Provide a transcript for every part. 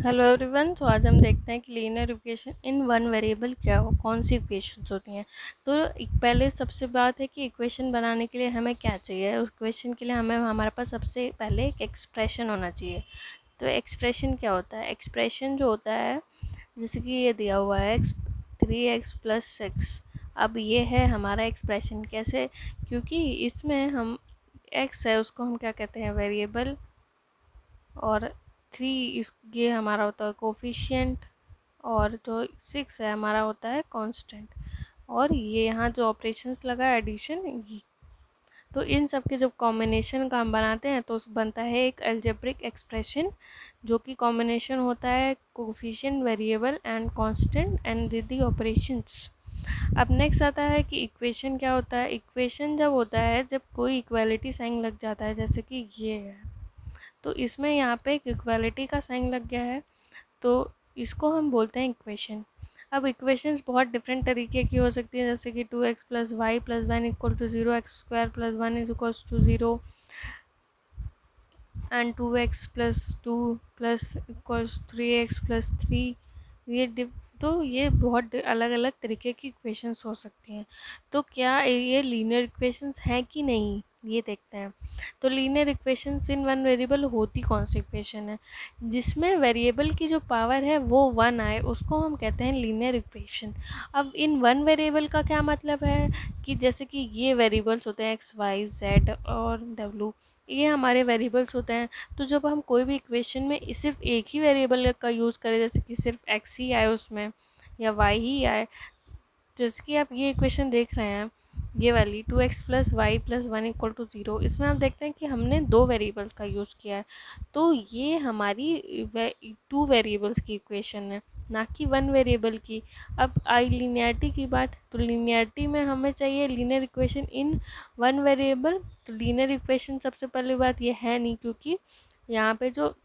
Hello everyone. तो आज हम देखते हैं कि linear equation in one variable क्या हो, कौन सी इक्वेशंस होती हैं। तो पहले सबसे बात है कि इक्वेशन बनाने के लिए हमें क्या चाहिए। उस इक्वेशन के लिए हमारे पास सबसे पहले एक एक्सप्रेशन होना चाहिए। तो एक्सप्रेशन क्या होता है? एक्सप्रेशन जो होता है, जैसे कि ये दिया हुआ है 3x + 6। अब ये है हमारा एक्सप्रेशन। कैसे? क्योंकि इसमें हम x है उसको हम क्या कहते हैं, वेरिएबल, और 3 ये हमारा होता है कोफिशिएंट, और जो 6 है हमारा होता है कांस्टेंट। और ये यहाँ जो ऑपरेशंस लगा है एडिशन, तो इन सब के जब कॉम्बिनेशन का हम बनाते हैं तो बनता है एक अलजेब्रिक एक्सप्रेशन, जो कि कॉम्बिनेशन होता है coefficient, variable and constant and the operations. अब नेक्स्ट आता है कि इक्वेशन क्या होता है। इक्वेशन जब होता है जब कोई इक्वालिटी साइन लग जाता है, जैसे कि ये है, तो इसमें यहाँ पे एक इक्वालिटी का साइन लग गया है, तो इसको हम बोलते हैं इक्वेशन। अब इक्वेशंस बहुत डिफरेंट तरीके की हो सकती है, जैसे कि 2x + y + 1 = 0, x² + 1 = 0, and 2x + 2 = 3x + 3। तो ये बहुत अलग अलग तरीके की इक्वेशंस हो सकती हैं। तो क्या ये लीनियर इक्वेशंस हैं कि नहीं, ये देखते हैं। तो linear equations in one variable होती कौन सी इक्वेशन है? जिसमें वेरिएबल की जो पावर है वो 1 आए, उसको हम कहते हैं लीनियर इक्वेशन। अब इन वन वेरिएबल का क्या मतलब है कि जैसे कि ये वेरिएबल्स होते हैं x, y, z और w, ये हमारे वेरिएबल्स होते हैं। तो जब हम कोई भी इक्वेशन में सिर्फ एक ही वेरिएबल का यूज़ करें, जैसे कि सिर्फ x ही आए उसमें या y ही आए, जैसे कि आप ये इक्वेशन देख रहे हैं, ये वाली 2x + y + 1 = 0, इसमें आप देखते हैं कि हमने 2 वेरिएबल्स का यूज़ किया है। तो ये हमारी 2 वेरिएबल्स की इक्वेशन है, ना कि 1 वेरिएबल की। अब आई लीनियरिटी की बात, तो लीनियरिटी में हमें चाहिए लीनियर इक्वेशन इन 1 वेरिएबल। तो लीनियर इक्वेशन सबसे पहली बात ये है नहीं, क्योंकि यहाँ पे जो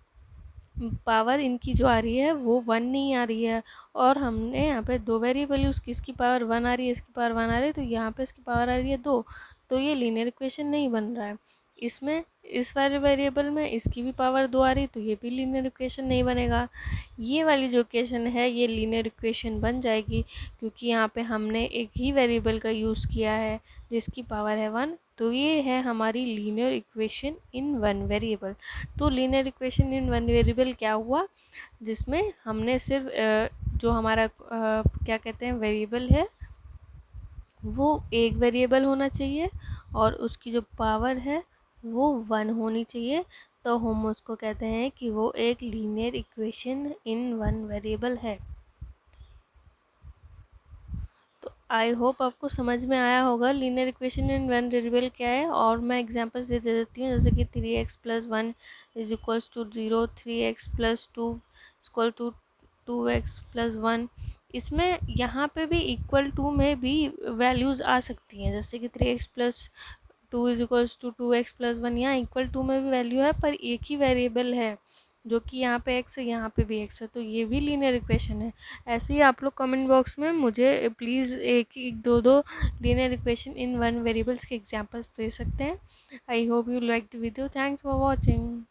पावर इनकी जो आ रही है वो 1 नहीं आ रही है, और हमने यहाँ पे 2 वेरिएबल यूज़ की, इसकी पावर 1 आ रही है, इसकी पावर 1 आ रही है, तो यहाँ पे इसकी पावर आ रही है 2। तो ये लीनियर इक्वेशन नहीं बन रहा है। इसमें इस वाले वेरिएबल में इसकी भी पावर 2 आ रही, तो ये भी लीनियर इक्वेशन नहीं बनेगा। ये वाली जो इक्वेशन है ये लीनियर इक्वेशन बन जाएगी, क्योंकि यहाँ पे हमने एक ही वेरिएबल का यूज़ किया है जिसकी पावर है 1। तो ये है हमारी लीनियर इक्वेशन इन 1 वेरिएबल। तो लीनियर इक्वेशन इन 1 वेरिएबल क्या हुआ, जिसमें हमने सिर्फ जो हमारा क्या कहते हैं वेरिएबल है, वो एक वेरिएबल होना चाहिए और उसकी जो पावर है वो 1 होनी चाहिए। तो हम उसको कहते हैं कि वो एक लीनियर इक्वेशन इन 1 वेरिएबल है। आई होप आपको समझ में आया होगा लीनियर इक्वेशन इन 1 वेरिएबल क्या है। और मैं एग्जांपल्स दे देती हूँ, जैसे कि 3x + 1 = 0, 3x + 2 = 2x + 1। इसमें यहाँ पे भी इक्वल टू में भी वैल्यूज़ आ सकती हैं, जैसे कि 3x + 2 = 2x + 1। यहाँ इक्वल टू में भी वैल्यू है, पर एक ही वेरिएबल है, जो कि यहाँ पे x है, यहाँ पे भी x है, तो ये भी लीनियर इक्वेशन है। ऐसे ही आप लोग कमेंट बॉक्स में मुझे प्लीज़ एक दो लीनियर इक्वेशन इन 1 वेरिएबल्स के एग्जांपल्स दे सकते हैं। I hope you like the video. Thanks for watching.